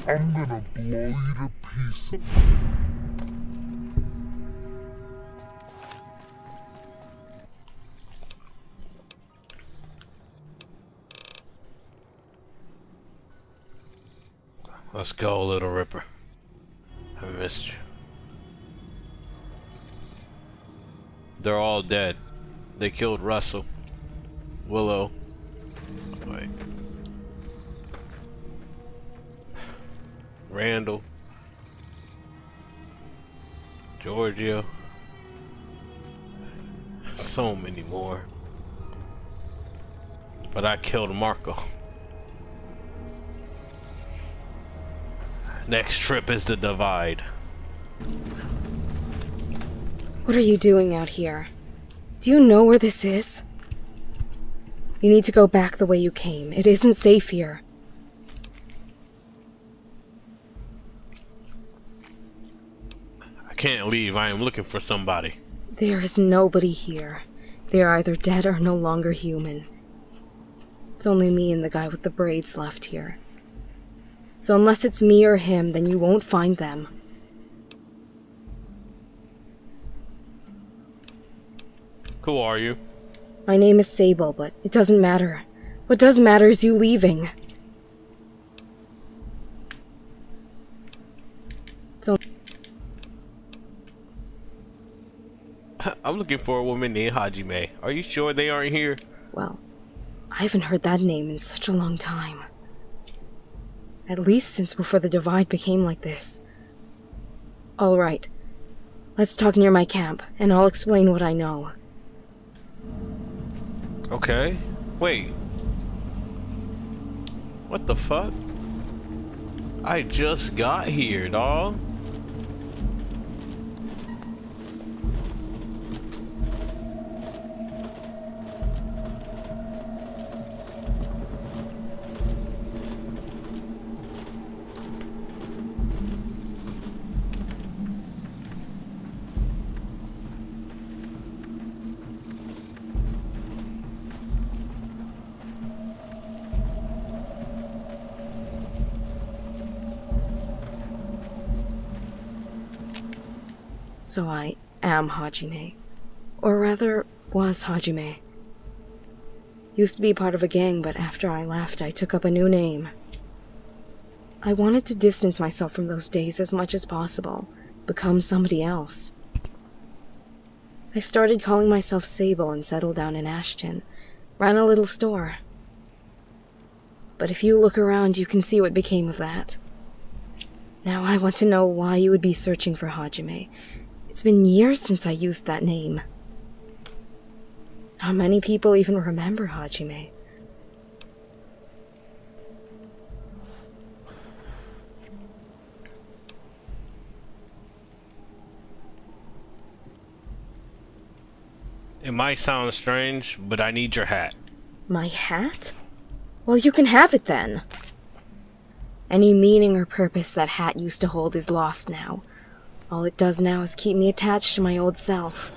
I'm gonna blow you to pieces. Let's go, Little Ripper. I missed you. They're all dead. They killed Russell. Willow. Wait. Randall. Giorgio. So many more. But I killed Marco. Next trip is the Divide. What are you doing out here? Do you know where this is? You need to go back the way you came. It isn't safe here. I can't leave. I am looking for somebody. There is nobody here. They are either dead or no longer human. It's only me and the guy with the braids left here. So unless it's me or him, then you won't find them. Who are you? My name is Sable, but it doesn't matter. What does matter is you leaving. So I'm looking for a woman named Hajime. Are you sure they aren't here? well, I haven't heard that name in such a long time. At least since before the Divide became like this. All right. Let's talk near my camp, and I'll explain what I know. Okay. Wait. What the fuck? I just got here, dawg. So I am Hajime. Or rather, was Hajime. Used to be part of a gang, but after I left, I took up a new name. I wanted to distance myself from those days as much as possible, become somebody else. I started calling myself Sable and settled down in Ashton, ran a little store. But if you look around, you can see what became of that. Now I want to know why you would be searching for Hajime. It's been years since I used that name. Not many people even remember Hajime. It might sound strange, but I need your hat. My hat? Well, you can have it then. Any meaning or purpose that hat used to hold is lost now. All it does now is keep me attached to my old self.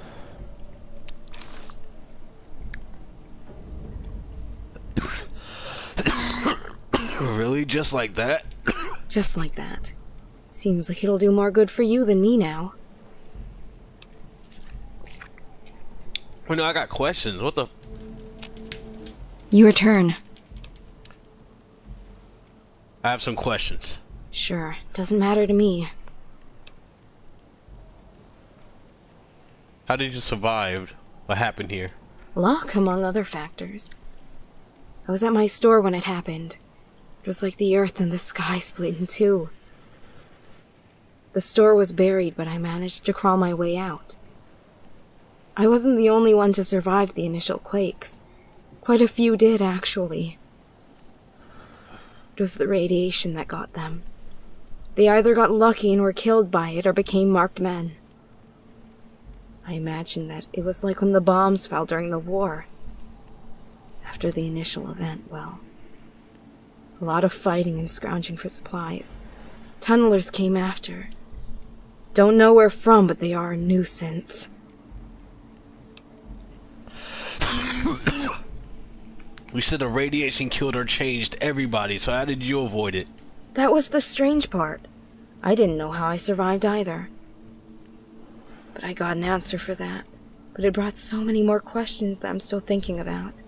Really? Just like that? Just like that. Seems like it'll do more good for you than me now. Well, no, I got questions. What the? Your turn. I have some questions. Sure, doesn't matter to me. How did you survive? What happened here? Luck, among other factors. I was at my store when it happened. It was like the earth and the sky split in two. The store was buried, but I managed to crawl my way out. I wasn't the only one to survive the initial quakes. Quite a few did, actually. It was the radiation that got them. They either got lucky and were killed by it or became marked men. I imagine that it was like when the bombs fell during the war. After the initial event, well, a lot of fighting and scrounging for supplies. Tunnelers came after. Don't know where from, but they are a nuisance. We said the radiation killed or changed everybody, so how did you avoid it? That was the strange part. I didn't know how I survived either. But I got an answer for that. But it brought so many more questions that I'm still thinking about.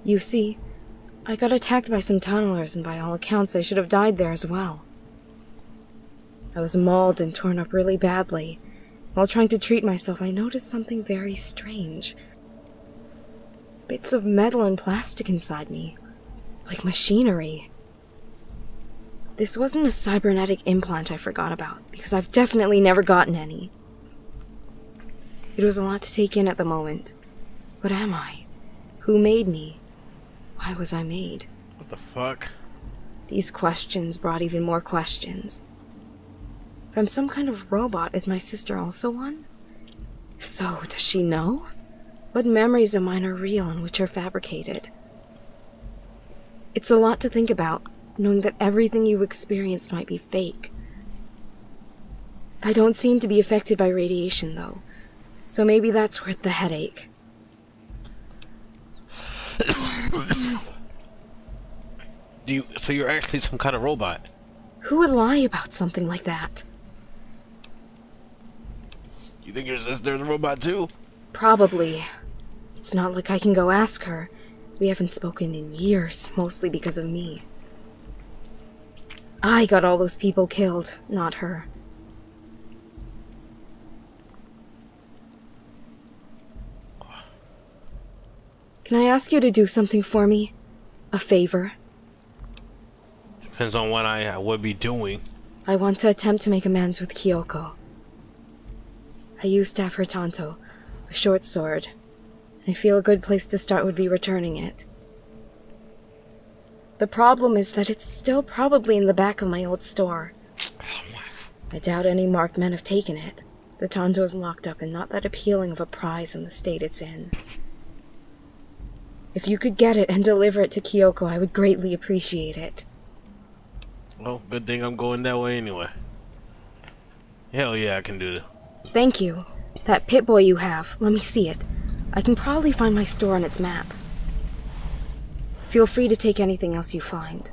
You see, I got attacked by some tunnelers, and by all accounts I should have died there as well. I was mauled and torn up really badly. While trying to treat myself, I noticed something very strange. Bits of metal and plastic inside me, like machinery. This wasn't a cybernetic implant I forgot about, because I've definitely never gotten any. It was a lot to take in at the moment. What am I? Who made me? Why was I made? What the fuck? These questions brought even more questions. If I'm some kind of robot, is my sister also one? If so, does she know? What memories of mine are real and which are fabricated? It's a lot to think about, knowing that everything you experienced might be fake. I don't seem to be affected by radiation, though, so maybe that's worth the headache. So you're actually some kind of robot? Who would lie about something like that? You think your sister's a robot too? Probably. It's not like I can go ask her. We haven't spoken in years, mostly because of me. I got all those people killed, not her. Can I ask you to do something for me? A favor? Depends on what I would be doing. I want to attempt to make amends with Kyoko. I used to have her tanto, a short sword. I feel a good place to start would be returning it. The problem is that it's still probably in the back of my old store. I doubt any marked men have taken it. The tanto is locked up and not that appealing of a prize in the state it's in. If you could get it and deliver it to Kyoko, I would greatly appreciate it. Well, good thing I'm going that way anyway. Hell yeah, I can do that. Thank you. That Pip-Boy you have, let me see it. I can probably find my store on its map. Feel free to take anything else you find.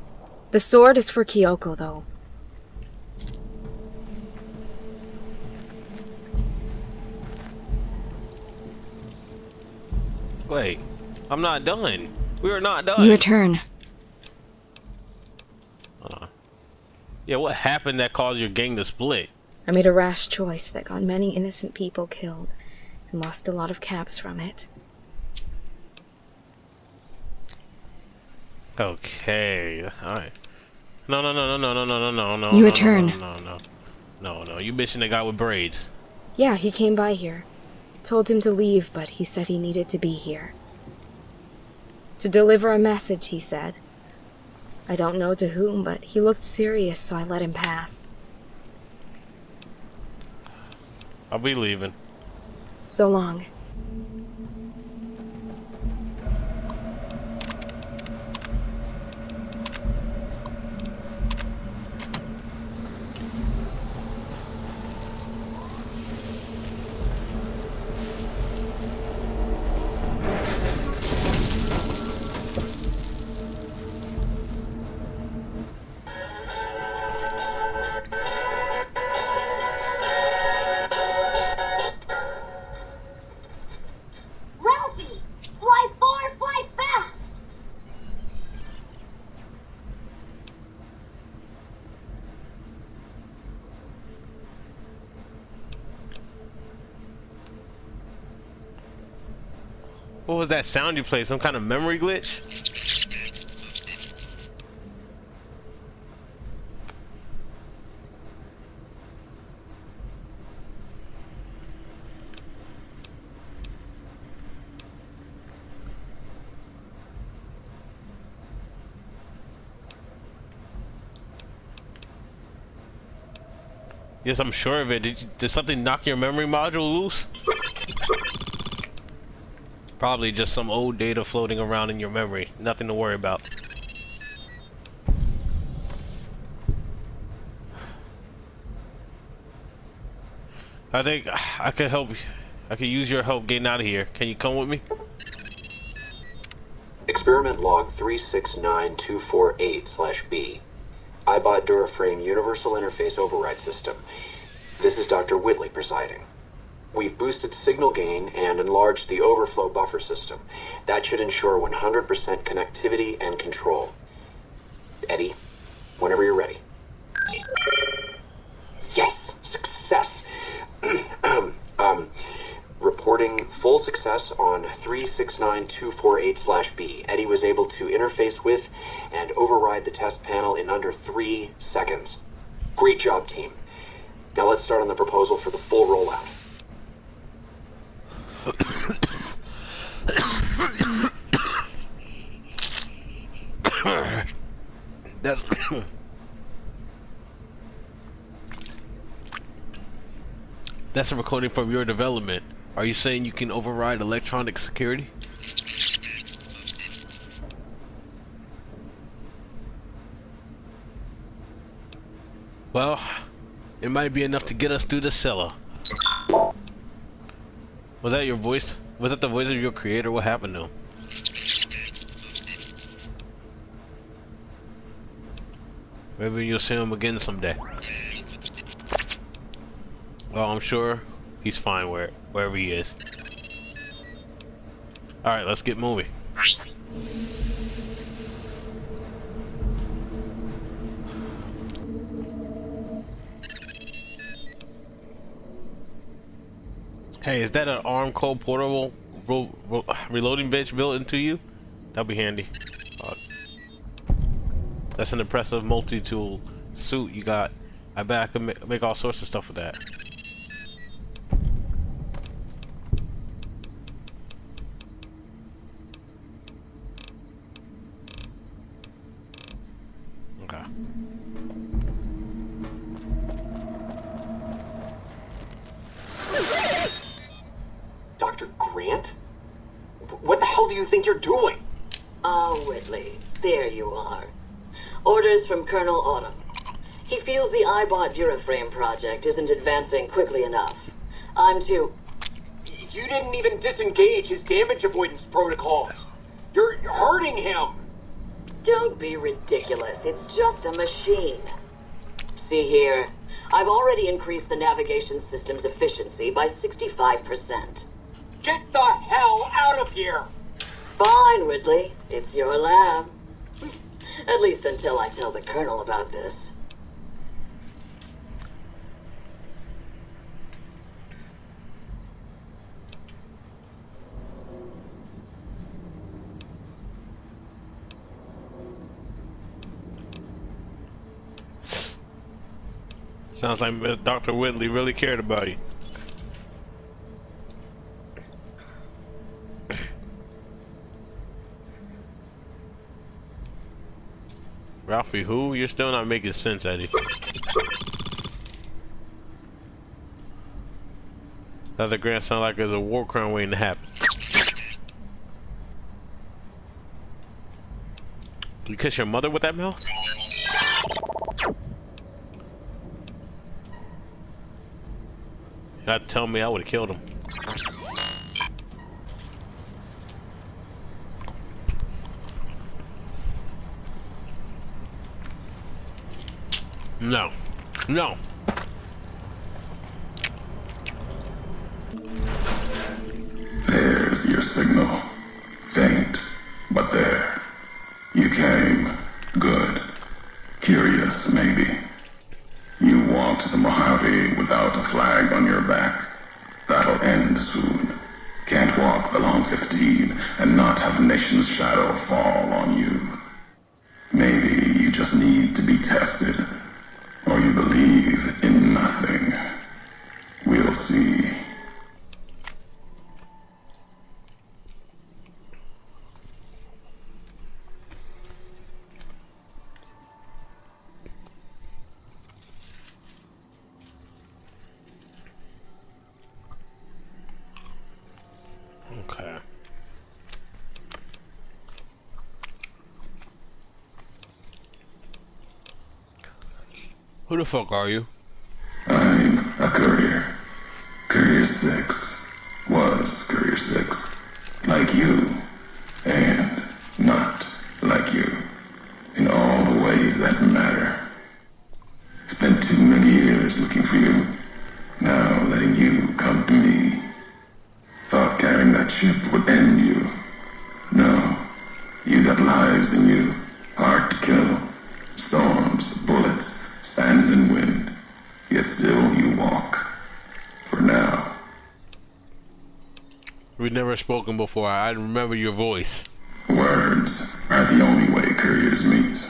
The sword is for Kyoko, though. Wait, I'm not done. We are not done. Your turn. Yeah, what happened that caused your gang to split? I made a rash choice that got many innocent people killed, and lost a lot of caps from it. Okay, alright. No. Your turn. No. You mentioned the guy with braids. Yeah, he came by here. Told him to leave, but he said he needed to be here. To deliver a message, he said. I don't know to whom, but he looked serious, so I let him pass. I'll be leaving. So long. What was that sound you played? Some kind of memory glitch? Yes, I'm sure of it. Did something knock your memory module loose? Probably just some old data floating around in your memory. Nothing to worry about. I think I could help you. I could use your help getting out of here. Can you come with me? Experiment log 369248/B. iBot Duraframe Universal Interface Override System. This is Dr. Whitley presiding. We've boosted signal gain and enlarged the overflow buffer system. That should ensure 100% connectivity and control. Eddie, whenever you're ready. Yes! Success! Reporting full success on 369248/B. Eddie was able to interface with and override the test panel in under 3 seconds. Great job, team. Now let's start on the proposal for the full rollout. That's that's a recording from your development. Are you saying you can override electronic security? Well, it might be enough to get us through the cellar. Was that your voice? Was that the voice of your creator? What happened to him? Maybe you'll see him again someday. Well, I'm sure he's fine wherever he is. Alright, let's get moving. Hey, is that an arm code portable reloading bench built into you? That'll be handy. That's an impressive multi-tool suit you got. I bet I could make all sorts of stuff with that. Okay. Dr. Grant? What the hell do you think you're doing? Oh, Whitley, there you are. Orders from Colonel Autumn. He feels the iBot Duraframe project isn't advancing quickly enough. I'm too... You didn't even disengage his damage avoidance protocols. You're hurting him. Don't be ridiculous. It's just a machine. See here. I've already increased the navigation system's efficiency by 65%. Get the hell out of here! Fine, Whitley. It's your lab. At least until I tell the Colonel about this. Sounds like Dr. Whitley really cared about you. Ralphie, who? You're still not making sense, Eddie. That's a grandson like there's a war crime waiting to happen. You kiss your mother with that mouth? You had to tell me I would have killed him. No. No. There's your signal. Faint, but there. You came. Good. Curious, maybe. You walked the Mojave without a flag on your back. That'll end soon. Can't walk the long 15 and not have a nation's shadow fall on you. Maybe you just need to be tested. Or you believe in nothing. We'll see. Okay. Who the fuck are you? I'm a courier. Courier 6. Was Courier 6. Like you. And chip would end you. No, you got lives in you, hard to kill. Storms, bullets, sand and wind. Yet still you walk. For now. We've never spoken before. I remember your voice. Words are the only way couriers meet.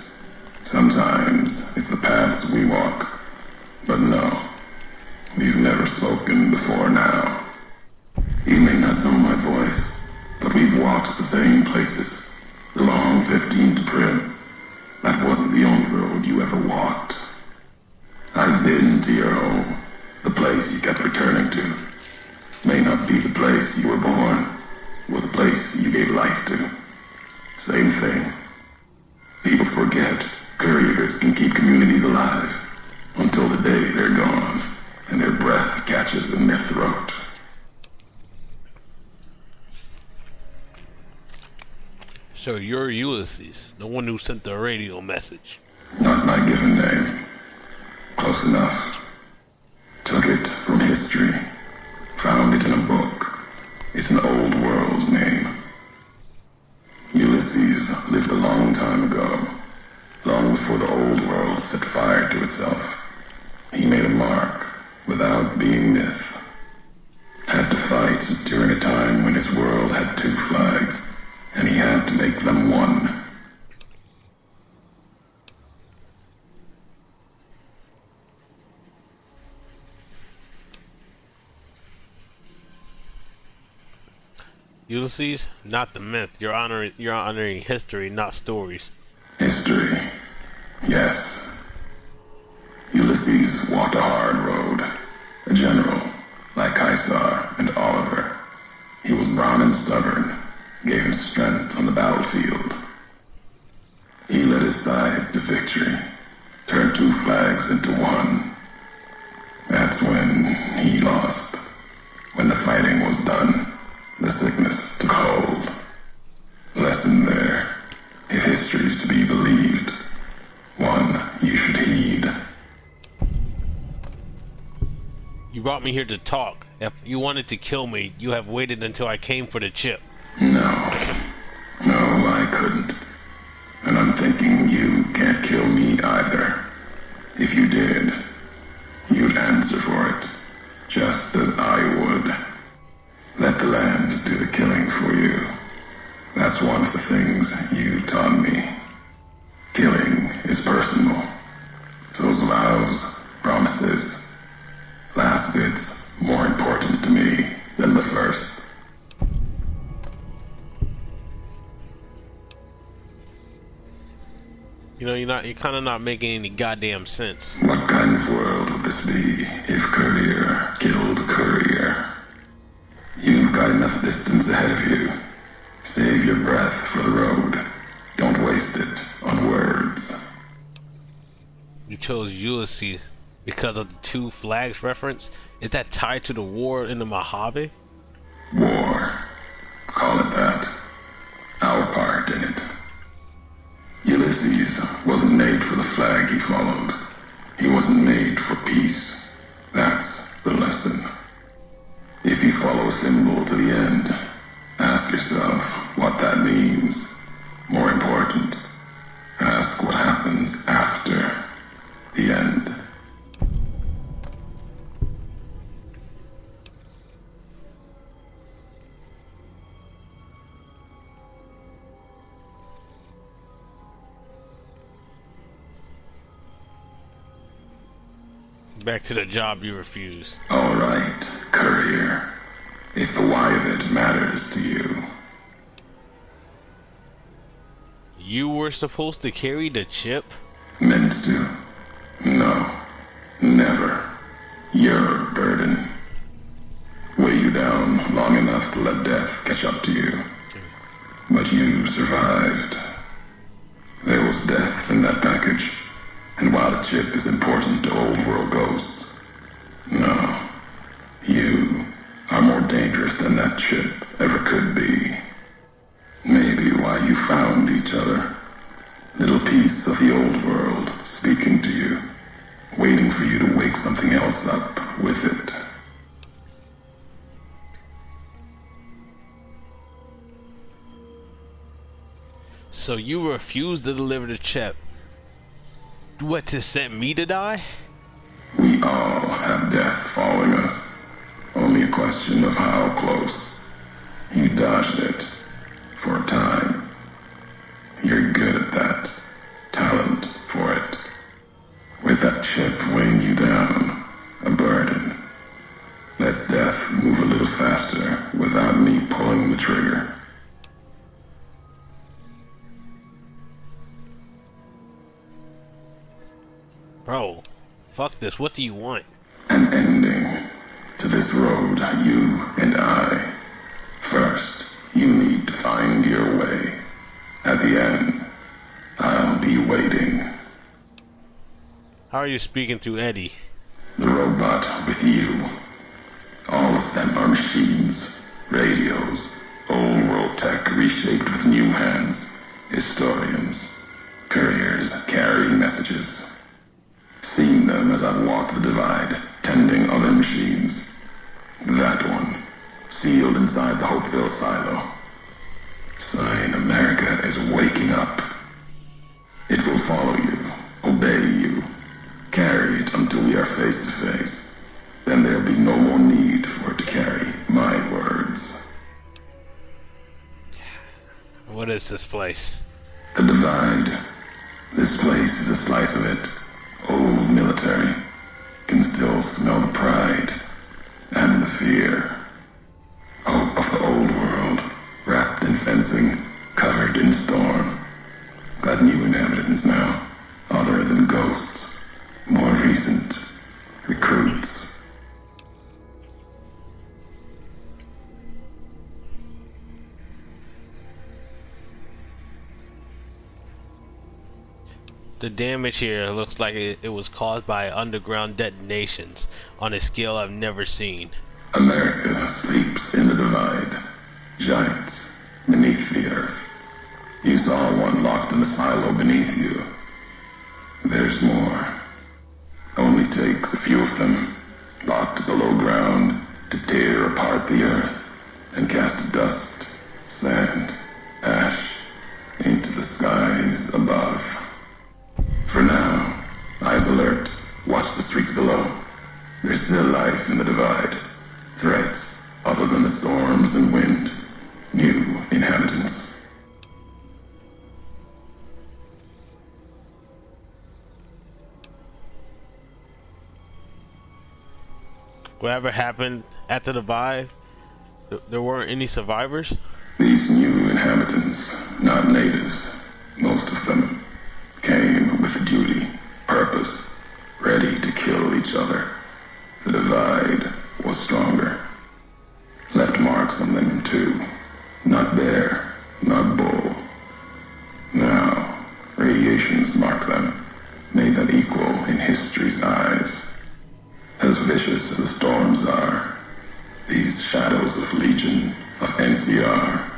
Sometimes it's the paths we walk. But no, we've never spoken before now. You may not know my voice, but we've walked the same places. The long 15 to Prim. That wasn't the only road you ever walked. I've been to your home, the place you kept returning to. May not be the place you were born, or the place you gave life to. Same thing. People forget couriers can keep communities alive until the day they're gone and their breath catches in their throat. So you're Ulysses, the one who sent the radio message. Not my given name. Close enough. Took it from history. Found it in a book. It's an old world name. Ulysses lived a long time ago. Long before the old world set fire to itself. He made a mark without being myth. Had to fight during a time when his world had two flags. And he had to make them one. Ulysses, not the myth. You're honoring history, not stories. History. Yes. Ulysses walked a hard road. A general, like Caesar and Oliver. He was brown and stubborn. Gave him strength on the battlefield. He led his side to victory, turned two flags into one. That's when he lost. When the fighting was done, the sickness took hold. Lesson there, if history's to be believed, one you should heed. You brought me here to talk. If you wanted to kill me, you have waited until I came for the chip. No, I couldn't. And I'm thinking you can't kill me either. If you did, you'd answer for it, just as I would. Let the land do the killing for you. That's one of the things you taught me. Killing is personal. So's vows, promises. Last bit's more important to me than the first. You know, you're kind of not making any goddamn sense. What kind of world would this be if courier killed courier? You've got enough distance ahead of you. Save your breath for the road. Don't waste it on words. You chose Ulysses because of the two flags reference? Is that tied to the war in the Mojave? War. Call it that. Our part in it. Ulysses wasn't made for the flag he followed. He wasn't made for peace. That's the lesson. If you follow a symbol to the end, ask yourself what that means. More important, ask what happens after the end. Back to the job you refused. All right, courier. If the why of it matters to you. You were supposed to carry the chip? Meant to? No. Never. Your burden. Weigh you down long enough to let death catch up to you. But you survived. There was death in that package. And while the chip is important to old world ghosts, no. You are more dangerous than that chip ever could be. Maybe why you found each other. Little piece of the old world speaking to you, waiting for you to wake something else up with it. So you refuse to deliver the chip? What, to send me to die? We all have death following us. Only a question of how close. You dodged it. For a time. You're good at that. Talent for it. With that chip weighing you down, a burden. Let's death move a little faster without me pulling the trigger. Bro, fuck this. What do you want? An ending to this road, you and I. First, you need to find your way. At the end, I'll be waiting. How are you speaking to Eddie? The robot with you. All of them are machines, radios, old world tech reshaped with new hands, historians, couriers carrying messages. Seen them as I've walked the divide, tending other machines. That one, sealed inside the Hopeville silo. Sign America is waking up. It will follow you, obey you, carry it until we are face to face. Then there'll be no more need for it to carry my words. What is this place? The divide. This place is a slice of it. Old military. Can still smell the pride and the fear. Hope of the old world, wrapped in fencing, covered in storm. Got new inhabitants now, other than ghosts. More recent. Recruits. The damage here looks like it was caused by underground detonations on a scale I've never seen. America sleeps in the divide. Giants beneath the earth. You saw one locked in the silo beneath you. There's more. Only takes a few of them, locked below ground, to tear apart the earth and cast dust, sand, ash into the skies above. For now, eyes alert, watch the streets below. There's still life in the divide. Threats, other than the storms and wind. New inhabitants. Whatever happened at the divide, there weren't any survivors? These new inhabitants, not natives, most of them, came with duty, purpose, ready to kill each other. The divide was stronger. Left marks on them too. Not bear, not bull. Now, radiations marked them, made them equal in history's eyes. As vicious as the storms are, these shadows of Legion, of NCR,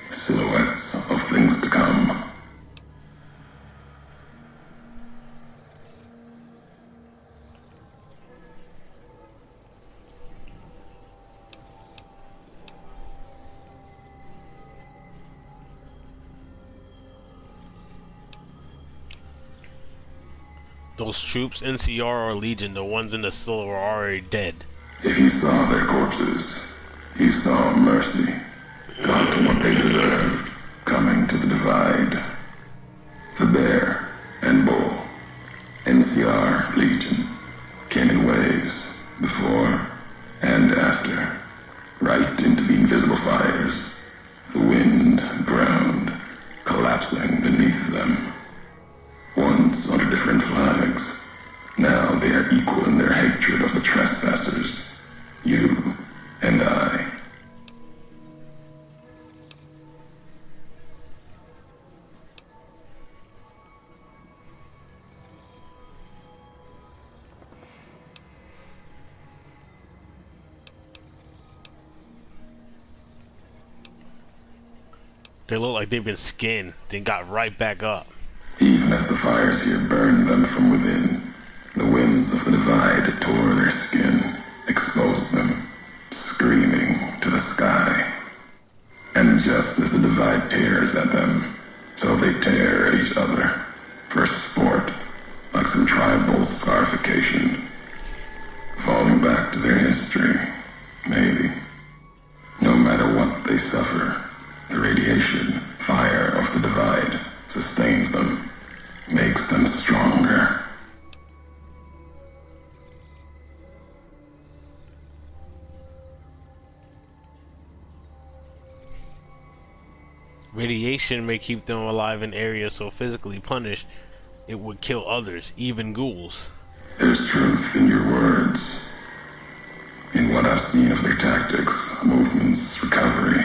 silhouettes of things to come. Those troops, NCR or Legion, the ones in the silver are already dead. If you saw their corpses, you saw mercy. Got what they deserved, coming to the divide. The bear and bull, NCR, Legion, came in waves, before and after, right into the invisible fires. The wind, ground, collapsing beneath them. Once under different flags, now they are equal in their hatred of the trespassers. You and I. They look like they've been skinned, then got right back up. Even as the fires here burned them from within, the winds of the divide tore their skin, exposed them, screaming to the sky. And just as the divide tears at them, So they tear at each other for sport, like some tribal scarification. Falling back to their history, maybe. No matter what they suffer, the radiation, fire of the divide sustains them, makes them stronger. Radiation may keep them alive in areas so physically punished it would kill others, even ghouls. There's truth in your words. In what I've seen of their tactics, movements, recovery,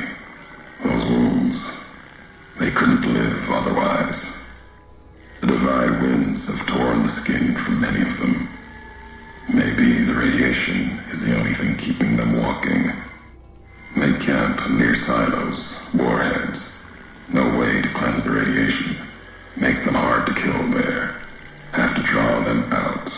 those wounds, they couldn't live otherwise. The divide winds have torn the skin from many of them. Maybe the radiation is the only thing keeping them walking. They camp near silos, warheads. No way to cleanse the radiation. Makes them hard to kill there. Have to draw them out.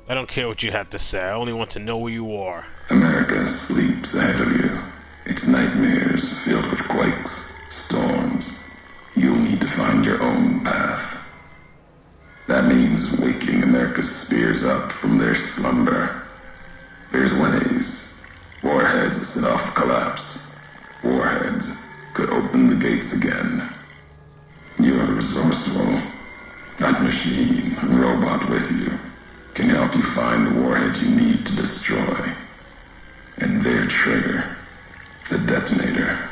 I don't care what you have to say. I only want to know where you are. America sleeps ahead of you. Its nightmares filled with quakes, storms. You'll need to find your own path. That means waking America's spears up from their slumber. There's ways. Warheads set off collapse. Warheads could open the gates again. You're resourceful. That machine, robot with you, can help you find the warheads you need to destroy. And their trigger, the detonator.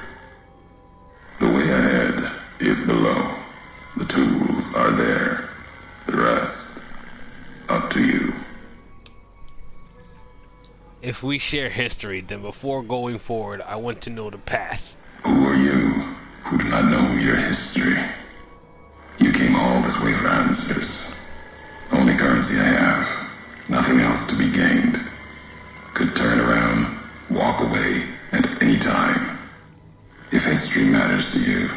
The way ahead is below. The tools are there. The rest, up to you. If we share history, then before going forward, I want to know the past. Who are you who do not know your history? You came all this way for answers. Only currency I have. Nothing else to be gained. Could turn around, walk away at any time. If history matters to you,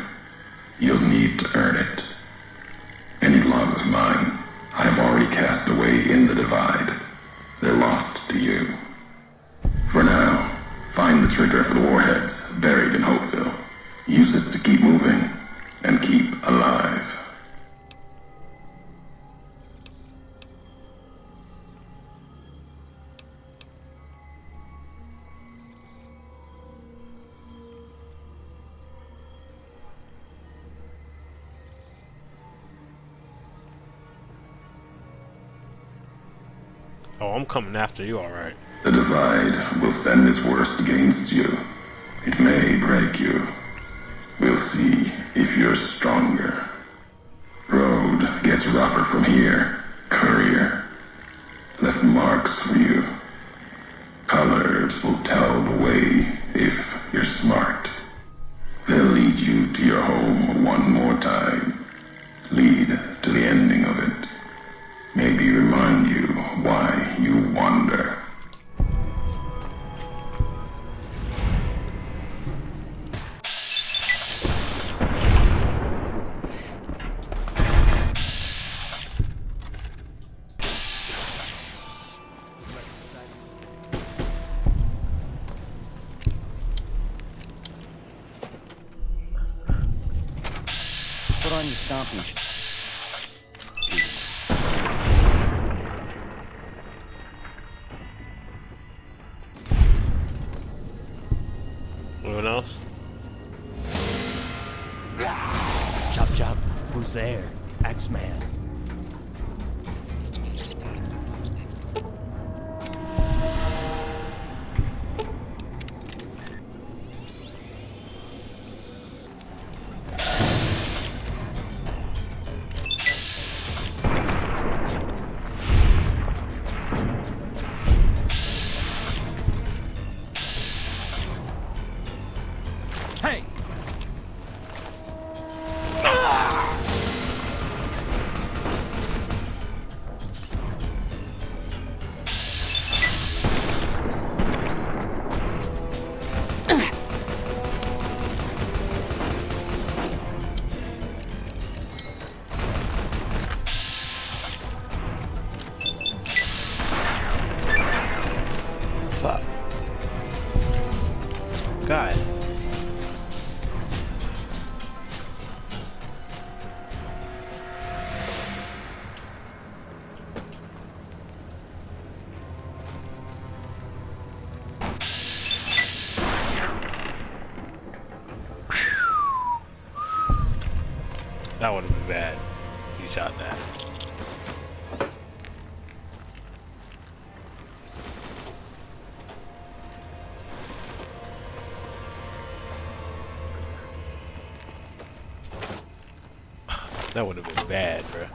you'll need to earn it. Any laws of mine, I have already cast away in the divide. They're lost to you. For now, find the trigger for the warheads buried in Hopeville. Use it to keep moving and keep alive. Oh, I'm coming after you, alright. The divide will send its worst against you. It may break you. We'll see if you're stronger. Road gets rougher from here. Courier left marks for you. Colors will tell the way if you're smart. They'll lead you to your home one more time. Lead to the ending of it. Maybe remind you why you wander. Put on your stomping shoes. Anyone else? Chop chop. Who's there? X-Man. That would have been bad. He shot that. That would have been bad, bro.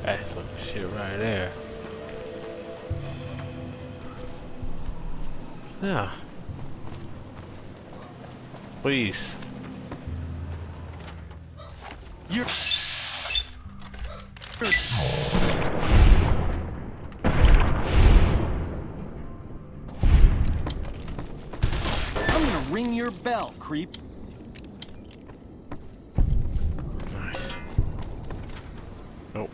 That's some shit right there. Yeah. Please. You're... I'm gonna ring your bell, creep. Nice. Nope.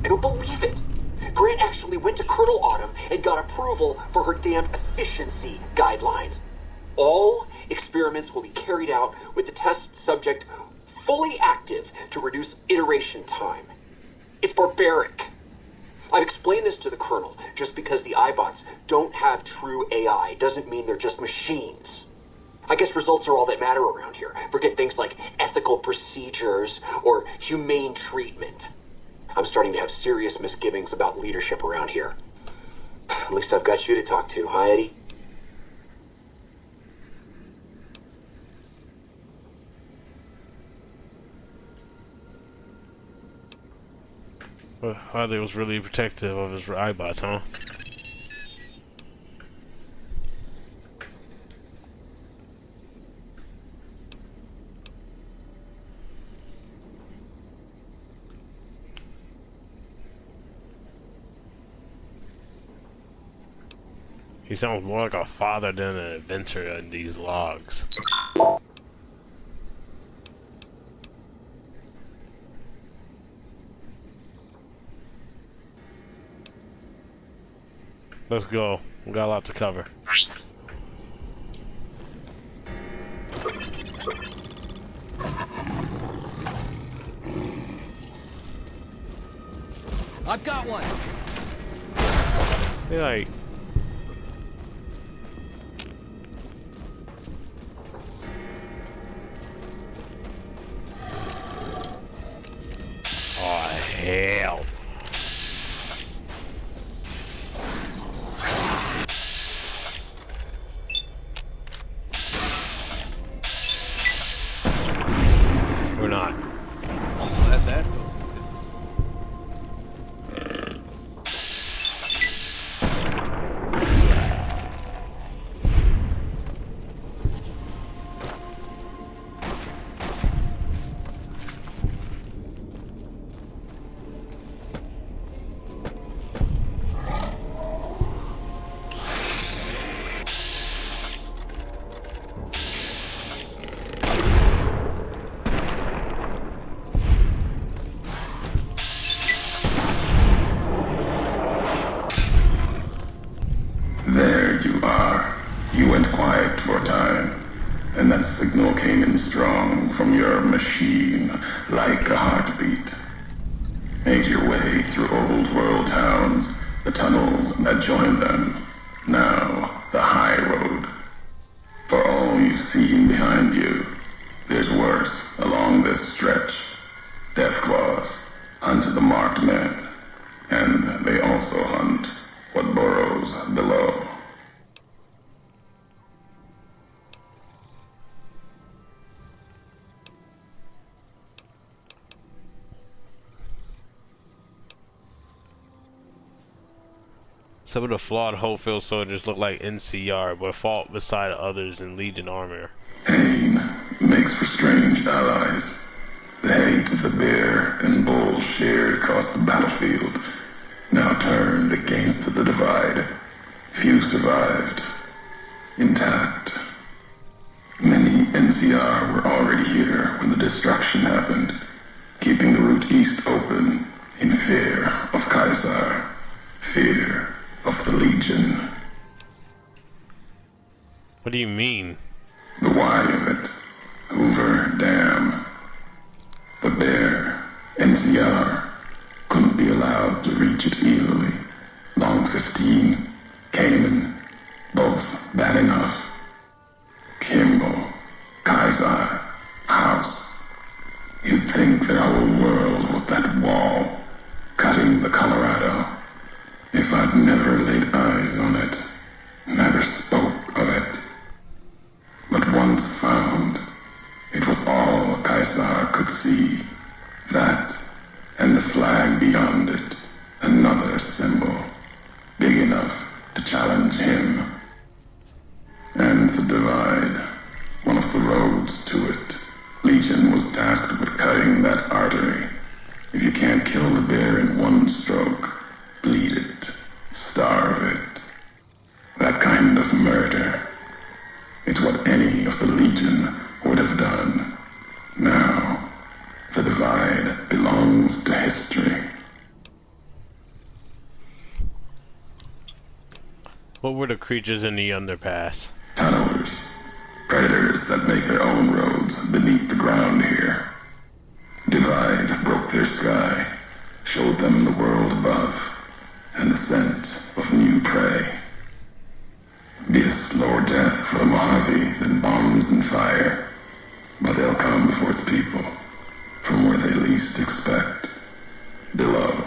I don't believe it. Grant actually went to Colonel Autumn and got approval for her damned efficiency guidelines. All experiments will be carried out with the test subject fully active to reduce iteration time. It's barbaric. I've explained this to the Colonel. Just because the iBots don't have true AI doesn't mean they're just machines. I guess results are all that matter around here. Forget things like ethical procedures or humane treatment. I'm starting to have serious misgivings about leadership around here. At least I've got you to talk to, huh, Eddie? Well, Harley was really protective of his iBots, huh? He sounds more like a father than an inventor in these logs. Let's go. We got a lot to cover. I've got one. Hey, like, oh hell. We're not. That's There you are. You went quiet for a time, and that signal came in strong from your machine, like a heartbeat. Made your way through old world towns, the tunnels that join them. Now, the high road. seeing behind you. There's worse along this stretch. Death claws hunt the marked men, and they also hunt what burrows below. Some of the flawed Hopefield soldiers look like NCR, but fought beside others in Legion armor. Pain makes for strange allies. The hate the bear and bull shared across the battlefield now turned against the divide. Few survived, intact. Many NCR were already here when the destruction happened, keeping the route east open in fear of Caesar, fear of the Legion. What do you mean? The why of it, Hoover Dam. The bear, NCR, couldn't be allowed to reach it easily. Long 15, Cayman, both bad enough. Kimball, Kaiser, House. You'd think that our world was that wall, cutting the Colorado. If I'd never laid eyes on it, never spoke of it. But once found, it was all Caesar could see. That, and the flag beyond it, another symbol, big enough to challenge him. And the divide, one of the roads to it. Legion was tasked with cutting that artery. If you can't kill the bear in one stroke, bleed it, starve it. That kind of murder. It's what any of the Legion would have done. Now, the divide belongs to history. What were the creatures in the underpass? Tunnelers. Predators that make their own roads beneath the ground here. Divide broke their sky, showed them the world above, and the scent of new prey. Be a slower death for the Mojave than bombs and fire, but they'll come for its people, from where they least expect, below.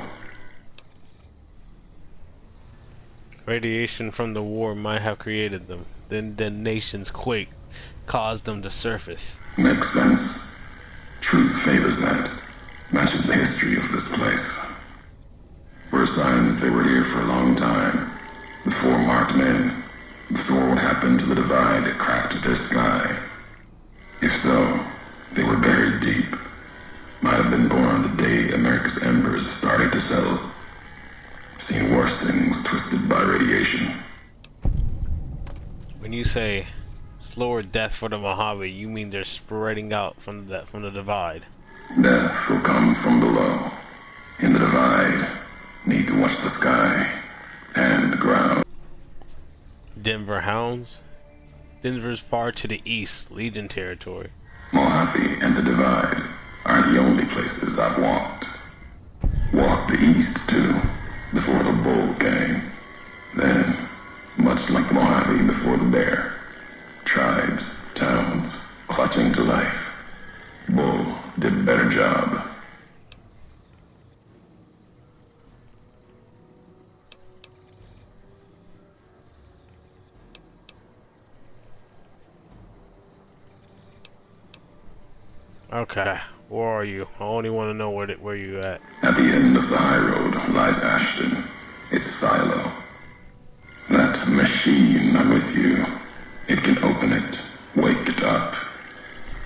Radiation from the war might have created them. Then the nation's quake caused them to surface. Makes sense. Truth favors that. Matches the history of this place. Were signs they were here for a long time. Before marked men. Before what happened to the divide cracked their sky. If so, they were buried deep. Might have been born the day America's embers started to settle. Seen worse things twisted by radiation. When you say slower death for the Mojave, you mean they're spreading out from the divide. Death will come from below. In the divide, need to watch the sky and the ground. Denver Hounds? Denver's far to the east, Legion territory. Mojave and the divide are the only places I've walked. Walked the east too, before the bull came. Then, much like the Mojave before the bear, tribes, towns, clutching to life. Bull did a better job. Okay, where are you? I only want to know where you at. At the end of the high road lies Ashton. It's Silo. That machine I'm with you, it can open it, wake it up,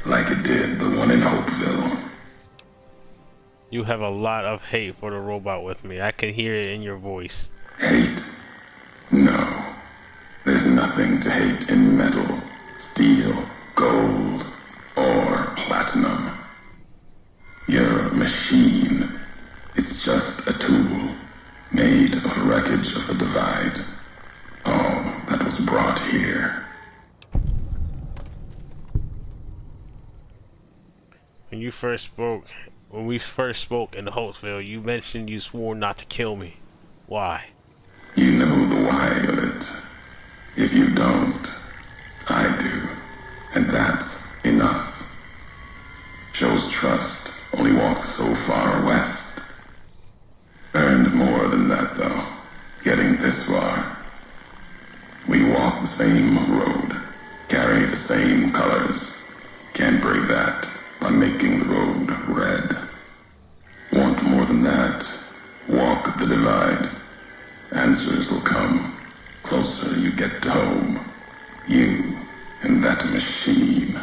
like it did the one in Hopeville. You have a lot of hate for the robot with me. I can hear it in your voice. Hate? No. There's nothing to hate in metal, steel, gold, or platinum. You're a machine. It's just a tool, made of wreckage of the divide. All that was brought here. When we first spoke in Hopesville, you mentioned you swore not to kill me. Why? You know the why of it. If you don't, I do. And the divide. Answers will come closer you get to home. You and that machine.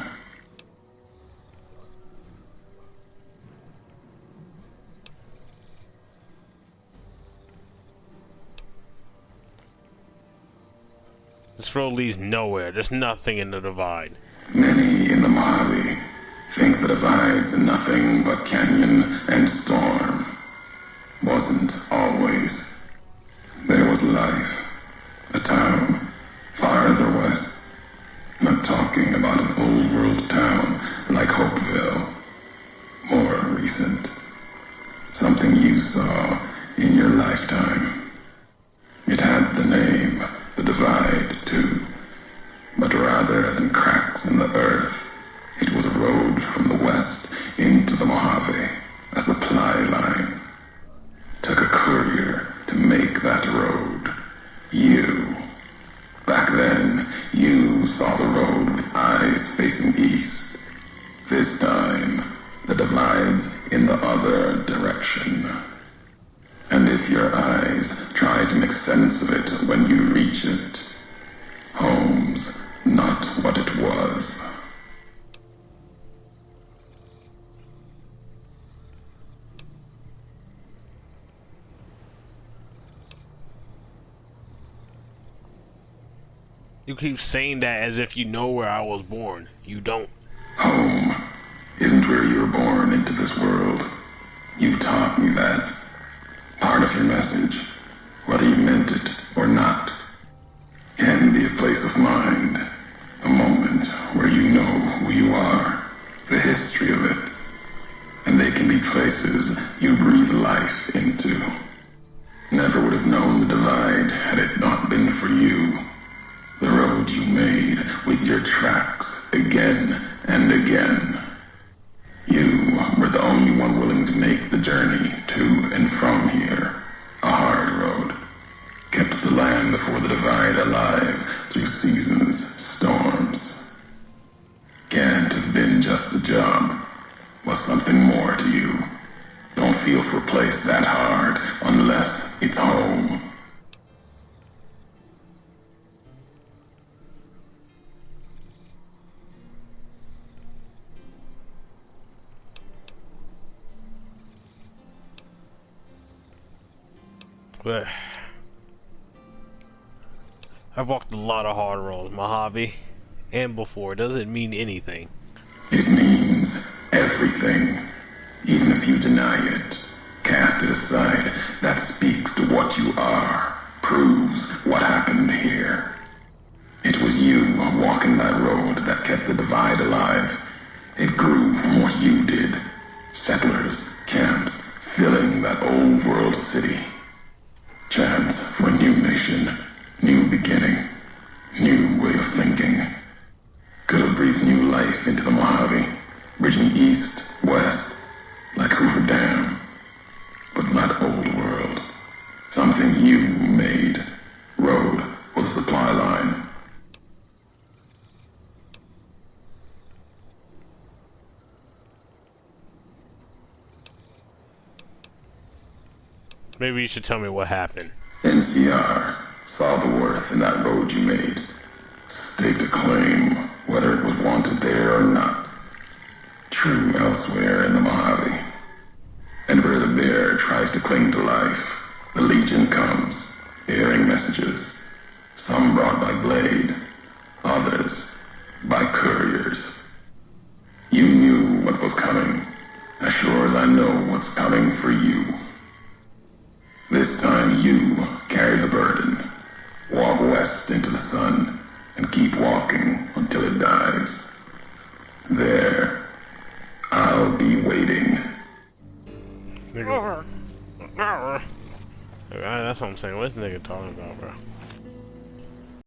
This road leads nowhere. There's nothing in the divide. Many in the Mojave think the divide's nothing but canyon and storm. Wasn't always. There was life. A town farther west. Not talking about an old world town like Hopeville. More recent. Something you saw in your lifetime. It had the name, the divide, too. But rather than cracks in the earth, it was a road from the west into the Mojave, a supply line. Took a courier to make that road. You. Back then, you saw the road with eyes facing east. This time, the divide's in the other direction. And if your eyes try to make sense of it when you reach it, home's not what it was. You keep saying that as if you know where I was born. You don't. Home isn't where you were born into this world. You taught me that. Part of your message, whether you meant it or not, can be a place of mind, a moment where you know who you are, the history of it, and they can be places you breathe life into. Never would have known the divide had it not been for you. The road you made with your tracks again and again. You were the only one willing to make the journey to and from here. A hard road. Kept the land before the divide alive through seasons, storms. Can't have been just a job. Was something more to you. Don't feel for a place that hard unless it's home. But I've walked a lot of hard roads, Mojave, and before. It doesn't mean anything. It means everything. Even if you deny it, cast it aside, that speaks to what you are, proves what happened here. It was you walking that road that kept the divide alive. It grew from what you did. Settlers, camps, filling that old world city. Chance for a new nation, new beginning, new way of thinking. Could have breathed new life into the Mojave, bridging east, west, like Hoover Dam. But not old world. Something you made. Road was a supply line. Maybe you should tell me what happened. NCR saw the worth in that road you made. Staked a claim, whether it was wanted there or not. True elsewhere in the Mojave. And where the bear tries to cling to life, the Legion comes, bearing messages. Some brought by blade, others by couriers. You knew what was coming, as sure as I know what's coming for you. This time you carry the burden. Walk west into the sun and keep walking until it dies. There, I'll be waiting. Nigga. That's what I'm saying. What's nigga talking about, bro?